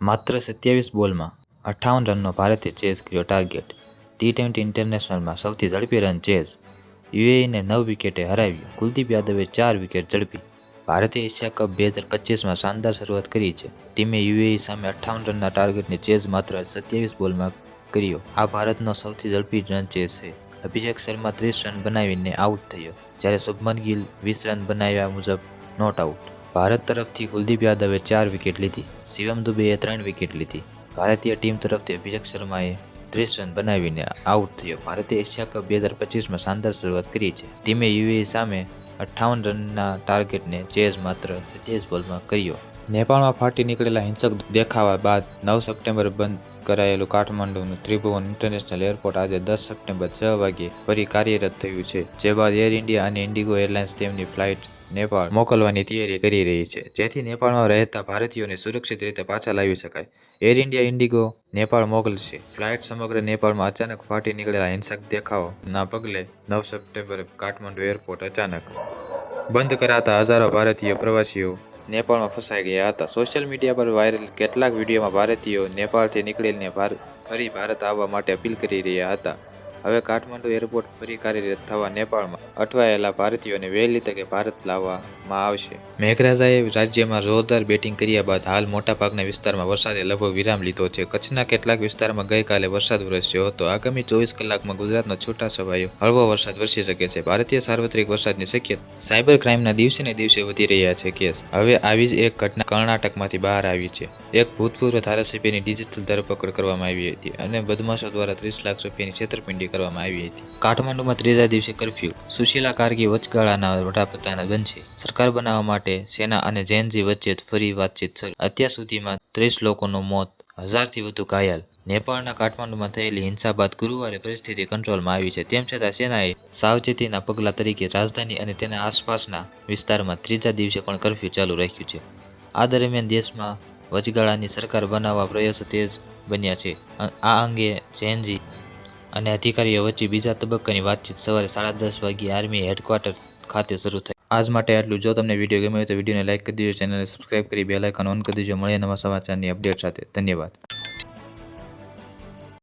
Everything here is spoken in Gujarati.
માત્ર 27 બોલમાં 58 રનનો ભારતે ચેઝ કર્યો ટાર્ગેટ। ટી20 ઇન્ટરનેશનલમાં સૌથી ઝડપી રન ચેઝ। યુએઈને 9 વિકેટે હરાવ્યું। કુલદીપ યાદવે 4 વિકેટ ઝડપી। ભારતે એશિયા કપ 2025માં શાનદાર શરૂઆત કરી છે। ટીમે યુએઈ સામે 58 રનના ટાર્ગેટને ચેઝ માત્ર 27 બોલમાં કર્યો। આ ભારતનો સૌથી ઝડપી રન ચેઝ છે। અભિષેક શર્મા 30 રન બનાવીને આઉટ થયો, જ્યારે શુભમન ગિલ 20 રન બનાવ્યા મુજબ નોટ આઉટ। ભારત તરફથી કુલદીપ યાદવે 4 વિકેટ લીધી, શિવમ દુબેએ 3 વિકેટ લીધી। ભારતીય ટીમ તરફથી અભિષેક શર્માએ 30 રન બનાવીને આઉટ થયો। ભારતે એશિયા કપ 2025માં શાનદાર શરૂઆત કરી છે। ટીમે યુએઈ સામે 58 રનના ટાર્ગેટને ચેઝ માત્ર 27 બોલમાં કર્યો। નેપાળમાં ફાટી નીકળેલા હિંસક દેખાવા બાદ 9 સપ્ટેમ્બરે બંધ કરાયેલું કાઠમંડુનું ત્રિભુવન ઇન્ટરનેશનલ એરપોર્ટ આજે 10 સપ્ટેમ્બર 6 વાગ્યે ફરી કાર્યરત થયું છે, જે બાદ એર ઇન્ડિયા અને ઇન્ડિગો એરલાઇન્સ તેમની ફ્લાઇટ નેપાળ મોકલવાની તૈયારી કરી રહી છે, જેથી નેપાળમાં રહેતા ભારતીયોને સુરક્ષિત રીતે પાછા લાવી શકાય। એર ઇન્ડિયા ઇન્ડિગો નેપાળ મોકલશે ફ્લાઇટ। સમગ્ર નેપાળમાં અચાનક ફાટી નીકળેલા હિંસક દેખાવોના પગલે 9 સપ્ટેમ્બરે કાઠમંડુ એરપોર્ટ અચાનક બંધ કરાતા હજારો ભારતીય પ્રવાસીઓ નેપાળમાં ફસાઈ ગયા હતા। સોશિયલ મીડિયા પર વાયરલ કેટલાક વિડીયોમાં ભારતીયો નેપાળથી નીકળીને ફરી ભારત આવવા માટે અપીલ કરી રહ્યા હતા। હવે કાઠમંડુ એરપોર્ટ ફરી કાર્યરત થવા નેપાળમાં અટવાયેલા ભારતીયોને વહેલી તકે ભારત લાવવામાં આવશે। મેઘરાજાએ રાજ્યમાં જોરદાર બેટિંગ કર્યા બાદ હાલ મોટાભાગના વિસ્તારમાં વરસાદે લગભગ વિરામ લીધો છે। કચ્છના કેટલાક વિસ્તારમાં ગઈકાલે વરસાદ વરસ્યો હતો। આગામી 24 કલાકમાં ગુજરાતમાં છૂટાછવાયો હળવો વરસાદ વરસી શકે છે। ભારતીય સાર્વત્રિક વરસાદની શક્યતા। સાયબર ક્રાઇમના દિવસે ને દિવસે વધી રહ્યા છે કેસ। હવે આવી જ એક ઘટના કર્ણાટકમાંથી બહાર આવી છે। એક ભૂતપૂર્વ ધારાસભ્યની ડિજિટલ ધરપકડ કરવામાં આવી હતી અને બદમાશો દ્વારા 30 લાખ રૂપિયાની છેતરપિંડી કરવામાં આવી હતી। કાઠમંડુમાં ત્રીજા દિવસે કર્ફ્યુ। સુશીલા કાર્કી વચગાળાના વડાપ્રધાન બનશે। સરકાર બનાવવા માટે સેના અને જેનજી વચ્ચે ફરી વાતચીત શરૂ। અત્યાર સુધીમાં 30 લોકોનું મોત, 1000થી વધુ ઘાયલ। નેપાળના કાઠમંડુમાં થયેલી હિંસા બાદ ગુરુવારે પરિસ્થિતિ કંટ્રોલમાં આવી છે। તેમ છતાં સેનાએ સાવચેતીના પગલા તરીકે રાજધાની અને તેના આસપાસના વિસ્તારમાં ત્રીજા દિવસે પણ કર્ફ્યુ ચાલુ રાખ્યું છે। આ દરમિયાન દેશમાં વચગાળાની સરકાર બનાવવા પ્રયાસો તેજ બન્યા છે। આ અંગે જેનજી અને અધિકારીઓ વચ્ચે બીજા તબક્કાની વાતચીત સવારે 10:30 વાગ્યે આર્મી હેડક્વાર્ટર ખાતે શરૂ થઈ। આજ માટે આટલું। જો તમને વિડીયો ગમ્યો હોય તો વિડીયોને લાઇક કરી દેજો, ચેનલને સબસ્ક્રાઇબ કરી બેલ આઇકન ઓન કરી દેજો। મળીએ નવા સમાચારની અપડેટ સાથે। ધન્યવાદ।